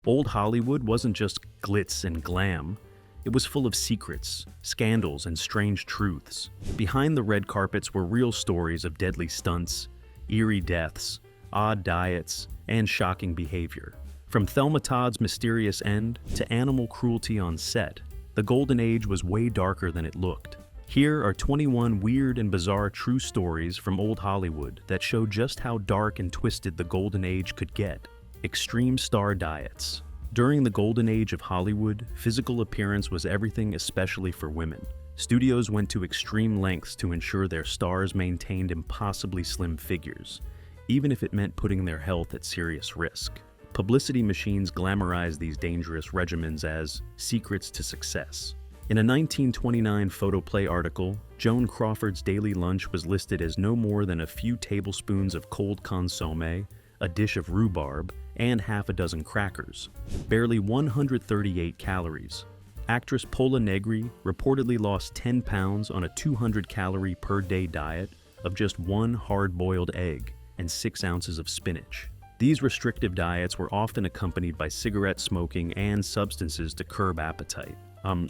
Old Hollywood wasn't just glitz and glam. It was full of secrets, scandals, and strange truths. Behind the red carpets were real stories of deadly stunts, eerie deaths, odd diets, and shocking behavior. From Thelma Todd's mysterious end to animal cruelty on set, the Golden Age was way darker than it looked. Here are 21 weird and bizarre true stories from old Hollywood that show just how dark and twisted the Golden Age could get. Extreme star diets. During the Golden Age of Hollywood, physical appearance was everything, especially for women. Studios went to extreme lengths to ensure their stars maintained impossibly slim figures, even if it meant putting their health at serious risk. Publicity machines glamorized these dangerous regimens as secrets to success. In a 1929 photoplay article, Joan Crawford's daily lunch was listed as no more than a few tablespoons of cold consommé, a dish of rhubarb, and half a dozen crackers. Barely 138 calories. Actress Pola Negri reportedly lost 10 pounds on a 200-calorie per day diet of just one hard-boiled egg and 6 ounces of spinach. These restrictive diets were often accompanied by cigarette smoking and substances to curb appetite,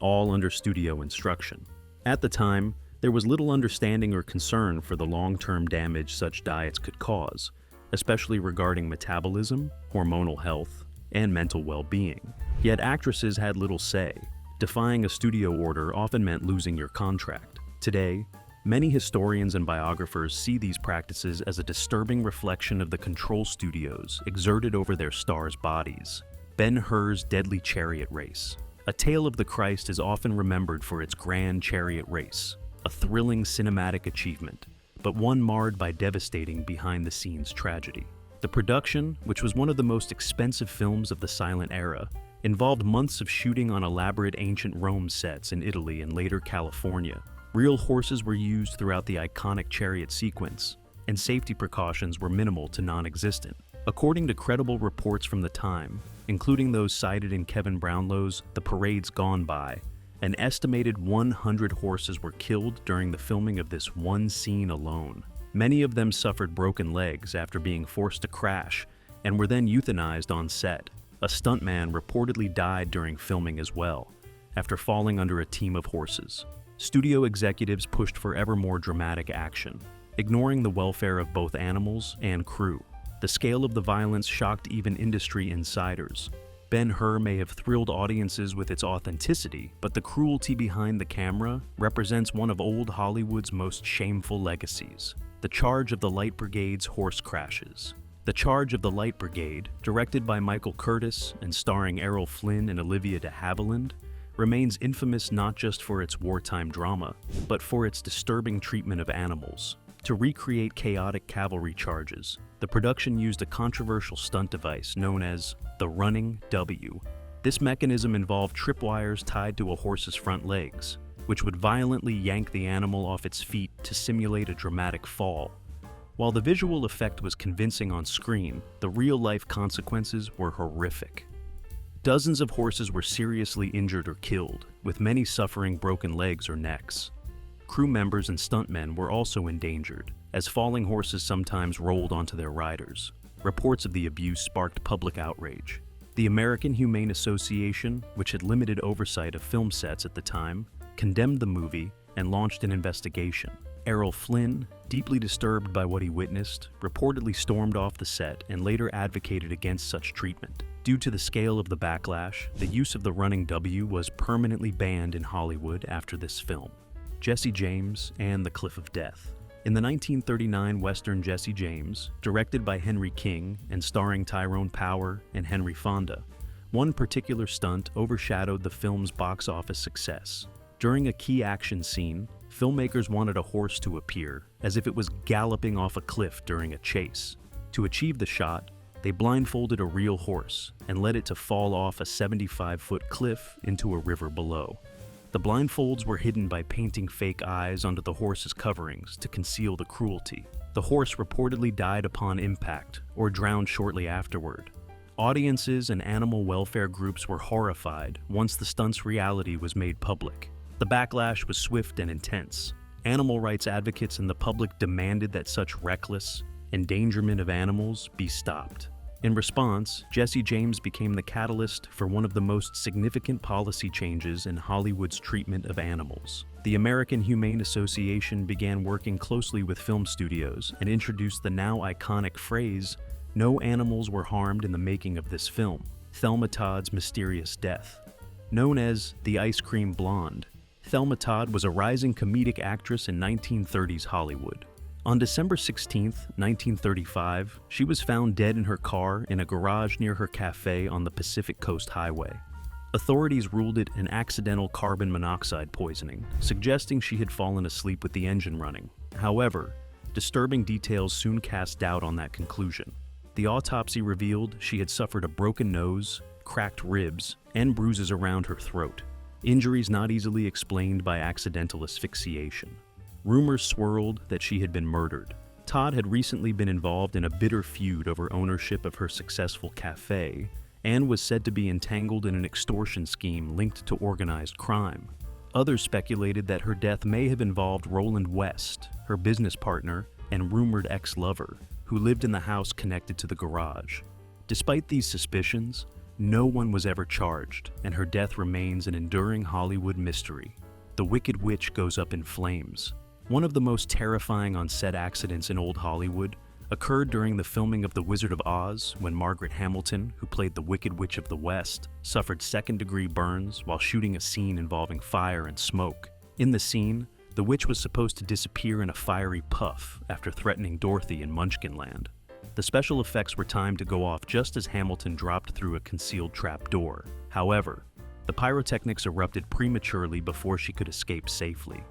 all under studio instruction. At the time, there was little understanding or concern for the long-term damage such diets could cause, especially regarding metabolism, hormonal health, and mental well-being. Yet actresses had little say. Defying a studio order often meant losing your contract. Today, many historians and biographers see these practices as a disturbing reflection of the control studios exerted over their stars' bodies. Ben-Hur's deadly chariot race. A Tale of the Christ is often remembered for its grand chariot race, a thrilling cinematic achievement, but one marred by devastating behind-the-scenes tragedy. The production, which was one of the most expensive films of the silent era, involved months of shooting on elaborate ancient Rome sets in Italy and later California. Real horses were used throughout the iconic chariot sequence, and safety precautions were minimal to non-existent. According to credible reports from the time, including those cited in Kevin Brownlow's The Parade's Gone By, an estimated 100 horses were killed during the filming of this one scene alone. Many of them suffered broken legs after being forced to crash and were then euthanized on set. A stuntman reportedly died during filming as well, after falling under a team of horses. Studio executives pushed for ever more dramatic action, ignoring the welfare of both animals and crew. The scale of the violence shocked even industry insiders. Ben-Hur may have thrilled audiences with its authenticity, but the cruelty behind the camera represents one of old Hollywood's most shameful legacies. The Charge of the Light Brigade's horse crashes. The Charge of the Light Brigade, directed by Michael Curtis and starring Errol Flynn and Olivia de Havilland, remains infamous not just for its wartime drama, but for its disturbing treatment of animals. To recreate chaotic cavalry charges, the production used a controversial stunt device known as the running W. This mechanism involved tripwires tied to a horse's front legs, which would violently yank the animal off its feet to simulate a dramatic fall. While the visual effect was convincing on screen, the real-life consequences were horrific. Dozens of horses were seriously injured or killed, with many suffering broken legs or necks. Crew members and stuntmen were also endangered, as falling horses sometimes rolled onto their riders. Reports of the abuse sparked public outrage. The American Humane Association, which had limited oversight of film sets at the time, condemned the movie and launched an investigation. Errol Flynn, deeply disturbed by what he witnessed, reportedly stormed off the set and later advocated against such treatment. Due to the scale of the backlash, the use of the running W was permanently banned in Hollywood after this film. Jesse James and the Cliff of Death. In the 1939 Western Jesse James, directed by Henry King and starring Tyrone Power and Henry Fonda, one particular stunt overshadowed the film's box office success. During a key action scene, filmmakers wanted a horse to appear, as if it was galloping off a cliff during a chase. To achieve the shot, they blindfolded a real horse and led it to fall off a 75-foot cliff into a river below. The blindfolds were hidden by painting fake eyes onto the horse's coverings to conceal the cruelty. The horse reportedly died upon impact or drowned shortly afterward. Audiences and animal welfare groups were horrified once the stunt's reality was made public. The backlash was swift and intense. Animal rights advocates and the public demanded that such reckless endangerment of animals be stopped. In response, Jesse James became the catalyst for one of the most significant policy changes in Hollywood's treatment of animals. The American Humane Association began working closely with film studios and introduced the now iconic phrase, "No animals were harmed in the making of this film," Thelma Todd's mysterious death. Known as the Ice Cream Blonde, Thelma Todd was a rising comedic actress in 1930s Hollywood. On December 16, 1935, she was found dead in her car in a garage near her cafe on the Pacific Coast Highway. Authorities ruled it an accidental carbon monoxide poisoning, suggesting she had fallen asleep with the engine running. However, disturbing details soon cast doubt on that conclusion. The autopsy revealed she had suffered a broken nose, cracked ribs, and bruises around her throat, injuries not easily explained by accidental asphyxiation. Rumors swirled that she had been murdered. Todd had recently been involved in a bitter feud over ownership of her successful cafe and was said to be entangled in an extortion scheme linked to organized crime. Others speculated that her death may have involved Roland West, her business partner and rumored ex-lover, who lived in the house connected to the garage. Despite these suspicions, no one was ever charged, and her death remains an enduring Hollywood mystery. The Wicked Witch goes up in flames. One of the most terrifying on-set accidents in old Hollywood occurred during the filming of The Wizard of Oz when Margaret Hamilton, who played the Wicked Witch of the West, suffered second-degree burns while shooting a scene involving fire and smoke. In the scene, the witch was supposed to disappear in a fiery puff after threatening Dorothy in Munchkinland. The special effects were timed to go off just as Hamilton dropped through a concealed trapdoor. However, the pyrotechnics erupted prematurely before she could escape safely.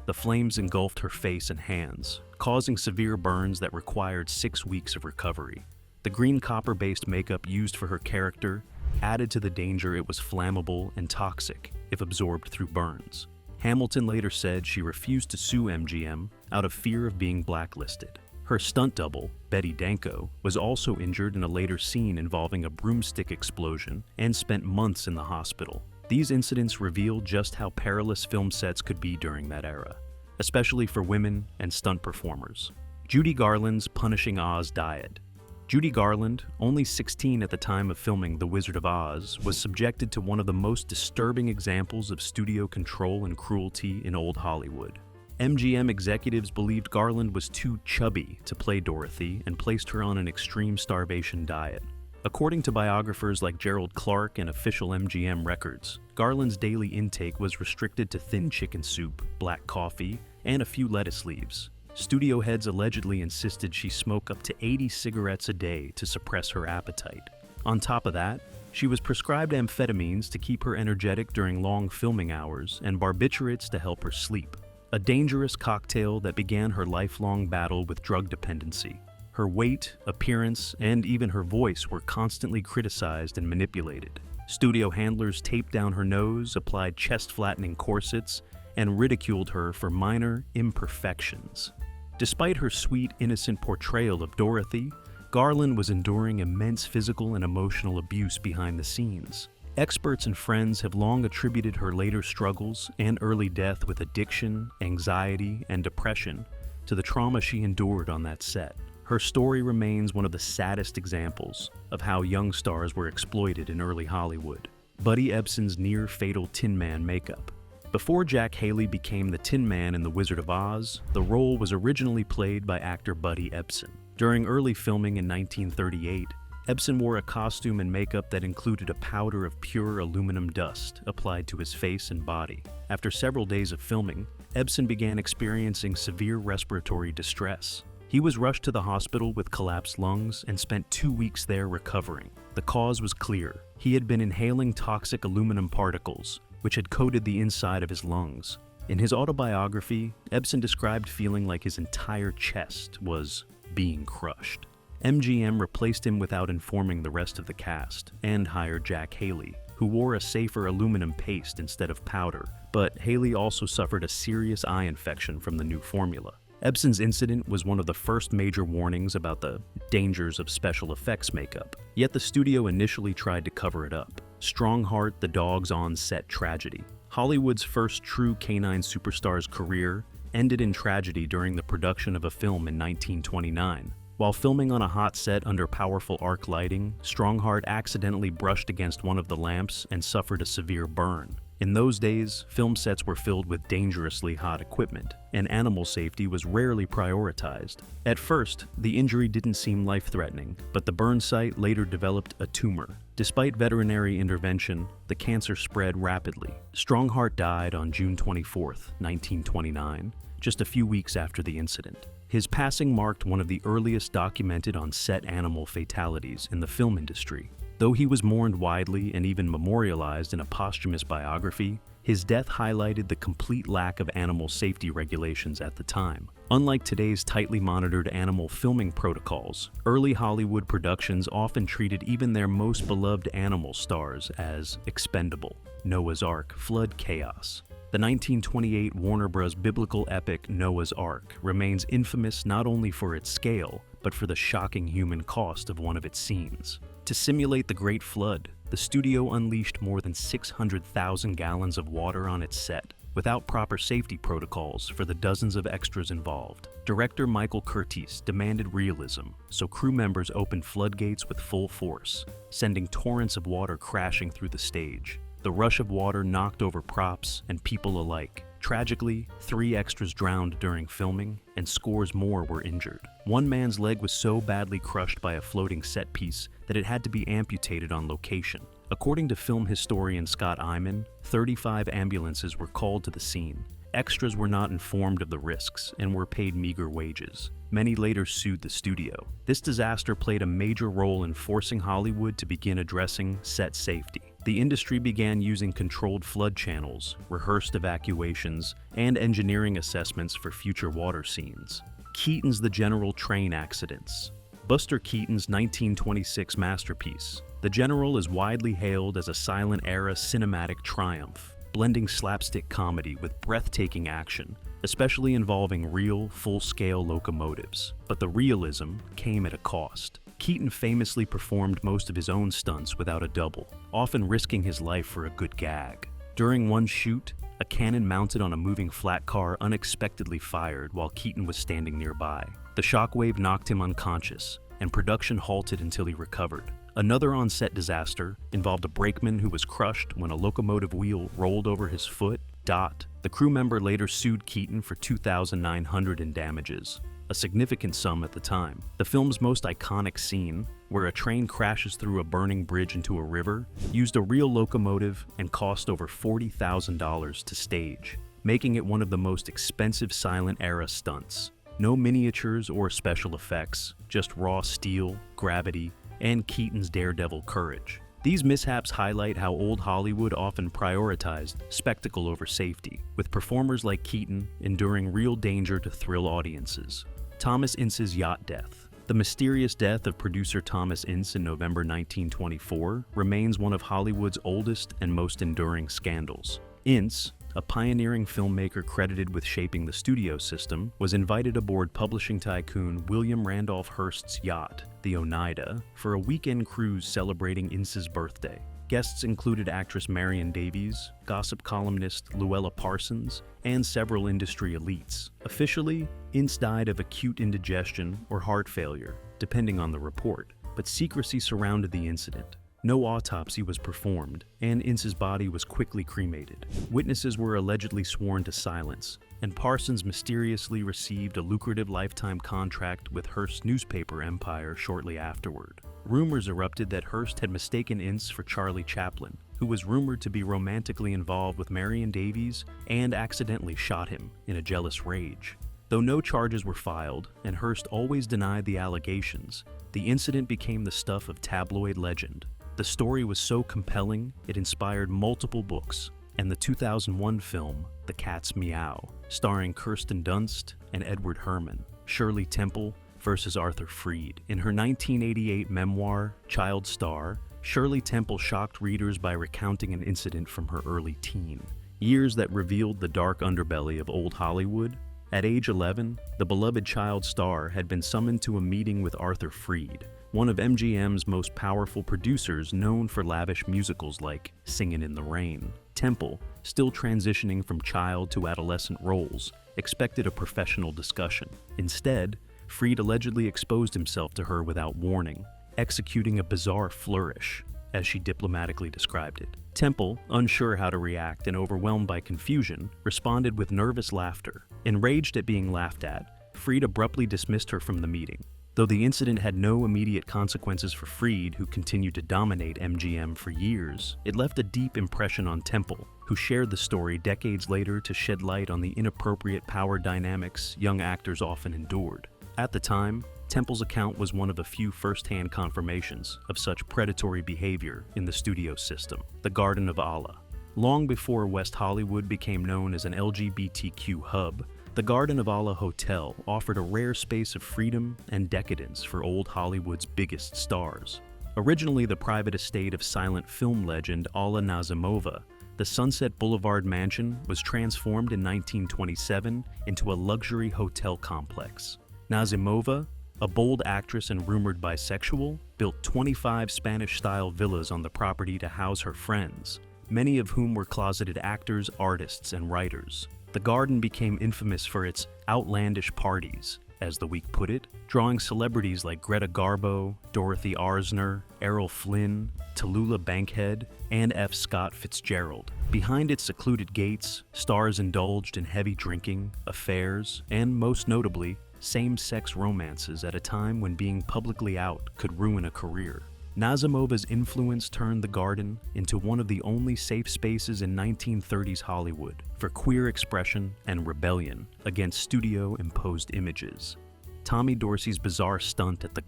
The flames engulfed her face and hands, causing severe burns that required 6 weeks of recovery. The green copper-based makeup used for her character added to the danger it was flammable and toxic if absorbed through burns. Hamilton later said she refused to sue MGM out of fear of being blacklisted. Her stunt double, Betty Danko, was also injured in a later scene involving a broomstick explosion and spent months in the hospital. These incidents reveal just how perilous film sets could be during that era, especially for women and stunt performers. Judy Garland's Punishing Oz diet. Judy Garland, only 16 at the time of filming The Wizard of Oz, was subjected to one of the most disturbing examples of studio control and cruelty in old Hollywood. MGM executives believed Garland was too chubby to play Dorothy and placed her on an extreme starvation diet. According to biographers like Gerald Clark and official MGM records, Garland's daily intake was restricted to thin chicken soup, black coffee, and a few lettuce leaves. Studio heads allegedly insisted she smoke up to 80 cigarettes a day to suppress her appetite. On top of that, she was prescribed amphetamines to keep her energetic during long filming hours and barbiturates to help her sleep. A dangerous cocktail that began her lifelong battle with drug dependency. Her weight, appearance, and even her voice were constantly criticized and manipulated. Studio handlers taped down her nose, applied chest-flattening corsets, and ridiculed her for minor imperfections. Despite her sweet, innocent portrayal of Dorothy, Garland was enduring immense physical and emotional abuse behind the scenes. Experts and friends have long attributed her later struggles and early death with addiction, anxiety, and depression to the trauma she endured on that set. Her story remains one of the saddest examples of how young stars were exploited in early Hollywood. Buddy Ebsen's near-fatal Tin Man makeup. Before Jack Haley became the Tin Man in The Wizard of Oz, the role was originally played by actor Buddy Ebsen. During early filming in 1938, Ebsen wore a costume and makeup that included a powder of pure aluminum dust applied to his face and body. After several days of filming, Ebsen began experiencing severe respiratory distress. He was rushed to the hospital with collapsed lungs and spent 2 weeks there recovering. The cause was clear. He had been inhaling toxic aluminum particles, which had coated the inside of his lungs. In his autobiography, Ebsen described feeling like his entire chest was being crushed. MGM replaced him without informing the rest of the cast, and hired Jack Haley, who wore a safer aluminum paste instead of powder, but Haley also suffered a serious eye infection from the new formula. Ebsen's incident was one of the first major warnings about the dangers of special effects makeup, yet the studio initially tried to cover it up. Strongheart, the dog's on-set tragedy. Hollywood's first true canine superstar's career ended in tragedy during the production of a film in 1929. While filming on a hot set under powerful arc lighting, Strongheart accidentally brushed against one of the lamps and suffered a severe burn. In those days, film sets were filled with dangerously hot equipment, and animal safety was rarely prioritized. At first, the injury didn't seem life-threatening, but the burn site later developed a tumor. Despite veterinary intervention, the cancer spread rapidly. Strongheart died on June 24, 1929, just a few weeks after the incident. His passing marked one of the earliest documented on-set animal fatalities in the film industry. Though he was mourned widely and even memorialized in a posthumous biography, his death highlighted the complete lack of animal safety regulations at the time. Unlike today's tightly monitored animal filming protocols, early Hollywood productions often treated even their most beloved animal stars as expendable. Noah's Ark, flood chaos. The 1928 Warner Bros. Biblical epic Noah's Ark remains infamous not only for its scale, but for the shocking human cost of one of its scenes. To simulate the Great Flood, the studio unleashed more than 600,000 gallons of water on its set, without proper safety protocols for the dozens of extras involved. Director Michael Curtiz demanded realism, so crew members opened floodgates with full force, sending torrents of water crashing through the stage. The rush of water knocked over props and people alike. Tragically, 3 extras drowned during filming, and scores more were injured. One man's leg was so badly crushed by a floating set piece that it had to be amputated on location. According to film historian Scott Iman, 35 ambulances were called to the scene. Extras were not informed of the risks and were paid meager wages. Many later sued the studio. This disaster played a major role in forcing Hollywood to begin addressing set safety. The industry began using controlled flood channels, rehearsed evacuations, and engineering assessments for future water scenes. Keaton's The General train accidents. Buster Keaton's 1926 masterpiece, The General is widely hailed as a silent-era cinematic triumph, blending slapstick comedy with breathtaking action, especially involving real, full-scale locomotives. But the realism came at a cost. Keaton famously performed most of his own stunts without a double, often risking his life for a good gag. During one shoot, a cannon mounted on a moving flat car unexpectedly fired while Keaton was standing nearby. The shockwave knocked him unconscious, and production halted until he recovered. Another on-set disaster involved a brakeman who was crushed when a locomotive wheel rolled over his foot. The crew member later sued Keaton for $2,900 in damages, a significant sum at the time. The film's most iconic scene, where a train crashes through a burning bridge into a river, used a real locomotive and cost over $40,000 to stage, making it one of the most expensive silent-era stunts. No miniatures or special effects, just raw steel, gravity, and Keaton's daredevil courage. These mishaps highlight how old Hollywood often prioritized spectacle over safety, with performers like Keaton enduring real danger to thrill audiences. Thomas Ince's yacht death. The mysterious death of producer Thomas Ince in November 1924 remains one of Hollywood's oldest and most enduring scandals. Ince, a pioneering filmmaker credited with shaping the studio system, was invited aboard publishing tycoon William Randolph Hearst's yacht, the Oneida, for a weekend cruise celebrating Ince's birthday. Guests included actress Marion Davies, gossip columnist Luella Parsons, and several industry elites. Officially, Ince died of acute indigestion or heart failure, depending on the report, but secrecy surrounded the incident. No autopsy was performed, and Ince's body was quickly cremated. Witnesses were allegedly sworn to silence, and Parsons mysteriously received a lucrative lifetime contract with Hearst's newspaper empire shortly afterward. Rumors erupted that Hearst had mistaken Ince for Charlie Chaplin, who was rumored to be romantically involved with Marion Davies and accidentally shot him in a jealous rage. Though no charges were filed, and Hearst always denied the allegations, the incident became the stuff of tabloid legend. The story was so compelling, it inspired multiple books, and the 2001 film, The Cat's Meow, starring Kirsten Dunst and Edward Herrmann, Shirley Temple versus Arthur Freed. In her 1988 memoir, Child Star, Shirley Temple shocked readers by recounting an incident from her early teen, years that revealed the dark underbelly of old Hollywood. At age 11, the beloved child star had been summoned to a meeting with Arthur Freed, one of MGM's most powerful producers known for lavish musicals like Singin' in the Rain. Temple, still transitioning from child to adolescent roles, expected a professional discussion. Instead, Freed allegedly exposed himself to her without warning, executing a bizarre flourish, as she diplomatically described it. Temple, unsure how to react and overwhelmed by confusion, responded with nervous laughter. Enraged at being laughed at, Freed abruptly dismissed her from the meeting. Though the incident had no immediate consequences for Freed, who continued to dominate MGM for years, it left a deep impression on Temple, who shared the story decades later to shed light on the inappropriate power dynamics young actors often endured. At the time, Temple's account was one of a few first-hand confirmations of such predatory behavior in the studio system, the Garden of Allah. Long before West Hollywood became known as an LGBTQ hub, the Garden of Allah Hotel offered a rare space of freedom and decadence for old Hollywood's biggest stars. Originally the private estate of silent film legend Alla Nazimova, the Sunset Boulevard mansion was transformed in 1927 into a luxury hotel complex. Nazimova, a bold actress and rumored bisexual, built 25 Spanish-style villas on the property to house her friends, many of whom were closeted actors, artists, and writers. The garden became infamous for its outlandish parties, as the week put it, drawing celebrities like Greta Garbo, Dorothy Arzner, Errol Flynn, Tallulah Bankhead, and F. Scott Fitzgerald. Behind its secluded gates, stars indulged in heavy drinking, affairs, and most notably, same-sex romances at a time when being publicly out could ruin a career. Nazimova's influence turned the garden into one of the only safe spaces in 1930s Hollywood for queer expression and rebellion against studio-imposed images. Tommy Dorsey's bizarre stunt at the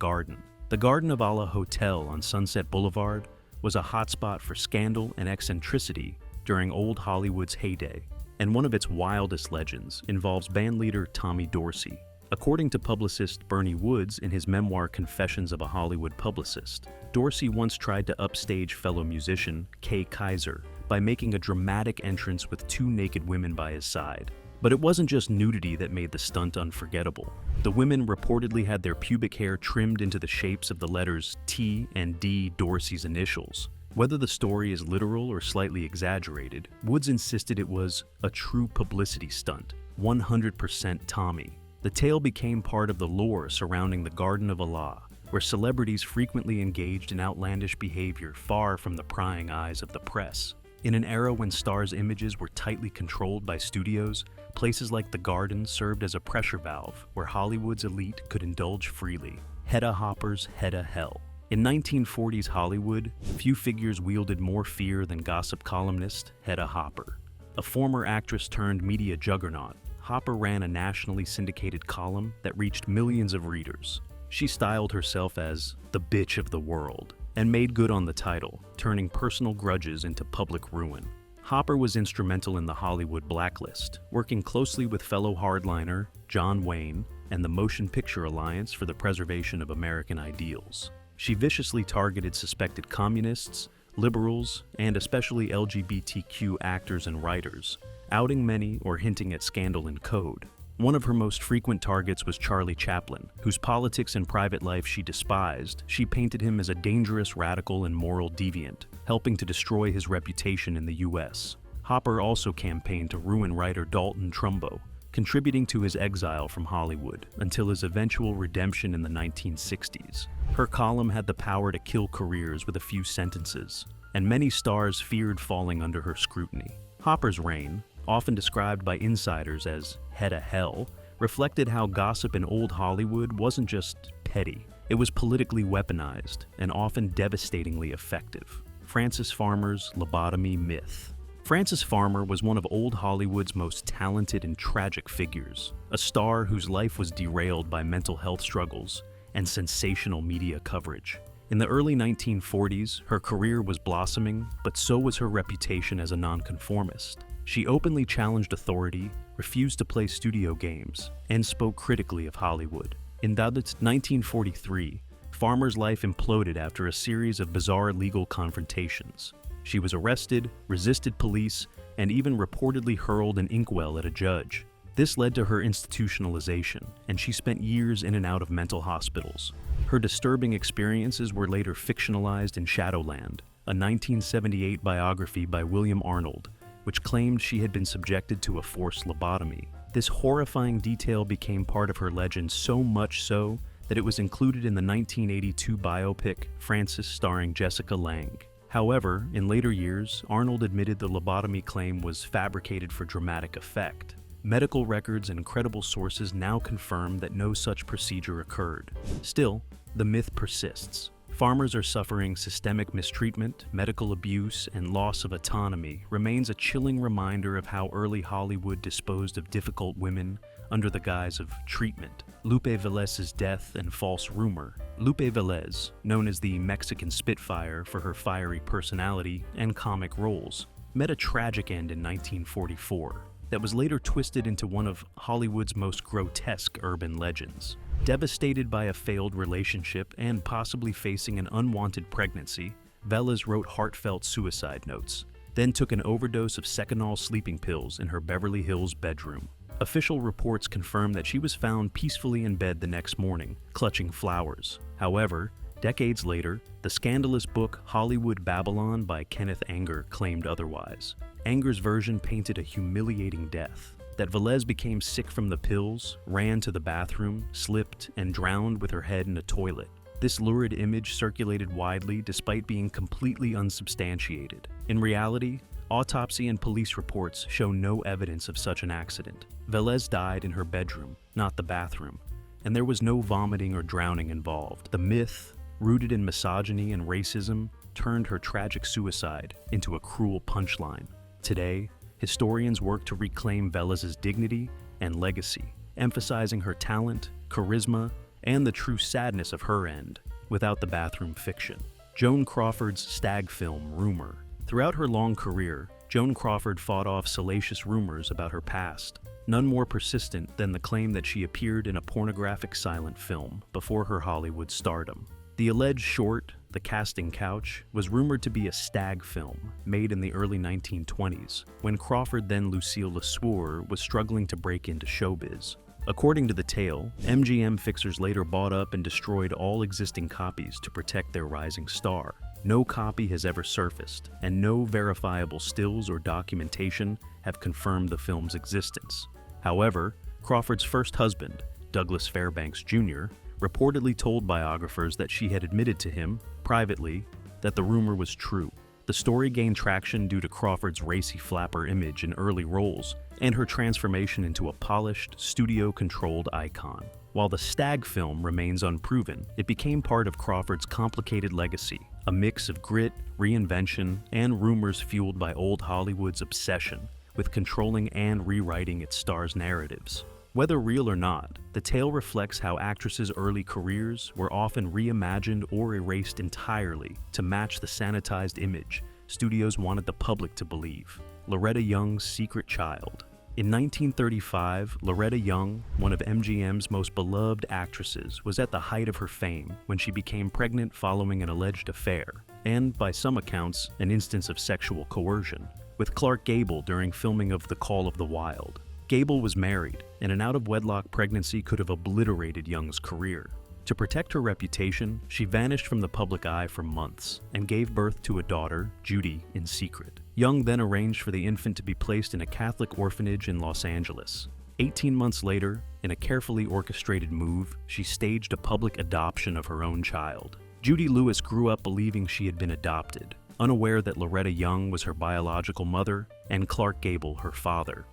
Garden of Allah Hotel on Sunset Boulevard, was a hotspot for scandal and eccentricity during old Hollywood's heyday, and one of its wildest legends involves bandleader Tommy Dorsey. According to publicist Bernie Woods in his memoir Confessions of a Hollywood Publicist, Dorsey once tried to upstage fellow musician Kay Kaiser by making a dramatic entrance with two naked women by his side. But it wasn't just nudity that made the stunt unforgettable. The women reportedly had their pubic hair trimmed into the shapes of the letters T and D, Dorsey's initials. Whether the story is literal or slightly exaggerated, Woods insisted it was a true publicity stunt, 100% Tommy. The tale became part of the lore surrounding the Garden of Allah, where celebrities frequently engaged in outlandish behavior far from the prying eyes of the press. In an era when stars' images were tightly controlled by studios, places like the Garden served as a pressure valve where Hollywood's elite could indulge freely. Hedda Hopper's Hedda Hell. In 1940s Hollywood, few figures wielded more fear than gossip columnist Hedda Hopper. A former actress turned media juggernaut, Hopper ran a nationally syndicated column that reached millions of readers. She styled herself as the bitch of the world and made good on the title, turning personal grudges into public ruin. Hopper was instrumental in the Hollywood blacklist, working closely with fellow hardliner John Wayne and the Motion Picture Alliance for the Preservation of American Ideals. She viciously targeted suspected communists, liberals, and especially LGBTQ actors and writers, outing many or hinting at scandal and code. One of her most frequent targets was Charlie Chaplin, whose politics and private life she despised. She painted him as a dangerous radical and moral deviant, helping to destroy his reputation in the U.S. Hopper also campaigned to ruin writer Dalton Trumbo, contributing to his exile from Hollywood until his eventual redemption in the 1960s. Her column had the power to kill careers with a few sentences, and many stars feared falling under her scrutiny. Hopper's reign, often described by insiders as Hedda Hell, reflected how gossip in old Hollywood wasn't just petty. It was politically weaponized and often devastatingly effective. Frances Farmer's lobotomy myth. Frances Farmer was one of old Hollywood's most talented and tragic figures, a star whose life was derailed by mental health struggles and sensational media coverage. In the early 1940s, her career was blossoming, but so was her reputation as a nonconformist. She openly challenged authority, refused to play studio games, and spoke critically of Hollywood. In 1943, Farmer's life imploded after a series of bizarre legal confrontations. She was arrested, resisted police, and even reportedly hurled an inkwell at a judge. This led to her institutionalization, and she spent years in and out of mental hospitals. Her disturbing experiences were later fictionalized in Shadowland, a 1978 biography by William Arnold, which claimed she had been subjected to a forced lobotomy. This horrifying detail became part of her legend, so much so that it was included in the 1982 biopic Frances starring Jessica Lange. However, in later years, Arnold admitted the lobotomy claim was fabricated for dramatic effect. Medical records and credible sources now confirm that no such procedure occurred. Still, the myth persists. Farmers are suffering systemic mistreatment, medical abuse, and loss of autonomy remains a chilling reminder of how early Hollywood disposed of difficult women under the guise of treatment. Lupe Velez's death and false rumor. Lupe Velez, known as the Mexican Spitfire for her fiery personality and comic roles, met a tragic end in 1944 that was later twisted into one of Hollywood's most grotesque urban legends. Devastated by a failed relationship and possibly facing an unwanted pregnancy, Velez wrote heartfelt suicide notes, then took an overdose of Seconal sleeping pills in her Beverly Hills bedroom. Official reports confirm that she was found peacefully in bed the next morning, clutching flowers. However, decades later, the scandalous book Hollywood Babylon by Kenneth Anger claimed otherwise. Anger's version painted a humiliating death. That Velez became sick from the pills, ran to the bathroom, slipped, and drowned with her head in a toilet. This lurid image circulated widely despite being completely unsubstantiated. In reality, autopsy and police reports show no evidence of such an accident. Velez died in her bedroom, not the bathroom, and there was no vomiting or drowning involved. The myth, rooted in misogyny and racism, turned her tragic suicide into a cruel punchline. Today, historians work to reclaim Velez's dignity and legacy, emphasizing her talent, charisma, and the true sadness of her end, without the bathroom fiction. Joan Crawford's stag film, Rumor. Throughout her long career, Joan Crawford fought off salacious rumors about her past, none more persistent than the claim that she appeared in a pornographic silent film before her Hollywood stardom. The alleged short, The Casting Couch, was rumored to be a stag film made in the early 1920s, when Crawford, then Lucille LeSueur, was struggling to break into showbiz. According to the tale, MGM fixers later bought up and destroyed all existing copies to protect their rising star. No copy has ever surfaced, and no verifiable stills or documentation have confirmed the film's existence. However, Crawford's first husband, Douglas Fairbanks Jr., reportedly told biographers that she had admitted to him, privately, that the rumor was true. The story gained traction due to Crawford's racy flapper image in early roles and her transformation into a polished, studio-controlled icon. While the stag film remains unproven, it became part of Crawford's complicated legacy, a mix of grit, reinvention, and rumors fueled by old Hollywood's obsession with controlling and rewriting its stars' narratives. Whether real or not, the tale reflects how actresses' early careers were often reimagined or erased entirely to match the sanitized image studios wanted the public to believe. Loretta Young's secret child. In 1935, Loretta Young, one of MGM's most beloved actresses, was at the height of her fame when she became pregnant following an alleged affair, and, by some accounts, an instance of sexual coercion, with Clark Gable during filming of The Call of the Wild. Gable was married, and an out-of-wedlock pregnancy could have obliterated Young's career. To protect her reputation, she vanished from the public eye for months and gave birth to a daughter, Judy, in secret. Young then arranged for the infant to be placed in a Catholic orphanage in Los Angeles. 18 months later, in a carefully orchestrated move, she staged a public adoption of her own child. Judy Lewis grew up believing she had been adopted, unaware that Loretta Young was her biological mother and Clark Gable her father.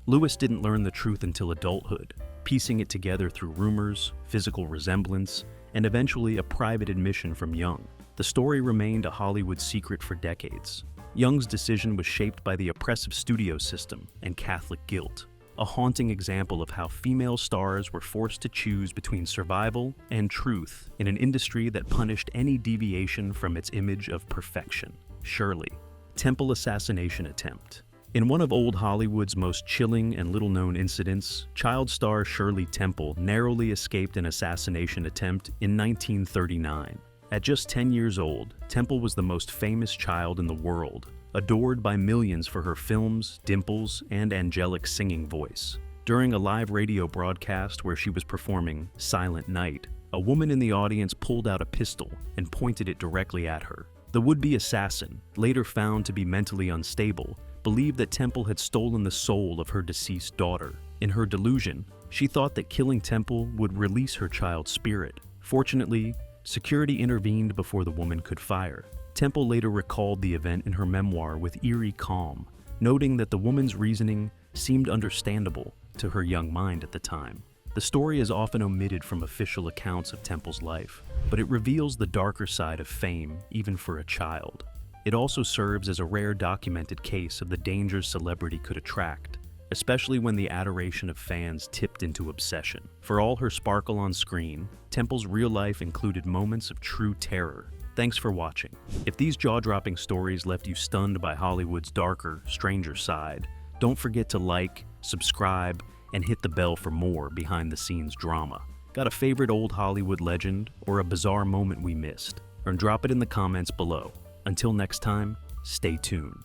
Lewis didn't learn the truth until adulthood, piecing it together through rumors, physical resemblance, and eventually a private admission from Young. The story remained a Hollywood secret for decades. Young's decision was shaped by the oppressive studio system and Catholic guilt, a haunting example of how female stars were forced to choose between survival and truth in an industry that punished any deviation from its image of perfection. Shirley. Temple assassination attempt. In one of old Hollywood's most chilling and little-known incidents, child star Shirley Temple narrowly escaped an assassination attempt in 1939. At just 10 years old, Temple was the most famous child in the world, adored by millions for her films, dimples, and angelic singing voice. During a live radio broadcast where she was performing Silent Night, a woman in the audience pulled out a pistol and pointed it directly at her. The would-be assassin, later found to be mentally unstable, believed that Temple had stolen the soul of her deceased daughter. In her delusion, she thought that killing Temple would release her child's spirit. Fortunately, security intervened before the woman could fire. Temple later recalled the event in her memoir with eerie calm, noting that the woman's reasoning seemed understandable to her young mind at the time. The story is often omitted from official accounts of Temple's life, but it reveals the darker side of fame even for a child. It also serves as a rare documented case of the dangers celebrity could attract, especially when the adoration of fans tipped into obsession. For all her sparkle on screen, Temple's real life included moments of true terror. Thanks for watching. If these jaw-dropping stories left you stunned by Hollywood's darker, stranger side, don't forget to like, subscribe, and hit the bell for more behind-the-scenes drama. Got a favorite old Hollywood legend or a bizarre moment we missed? Or drop it in the comments below. Until next time, stay tuned.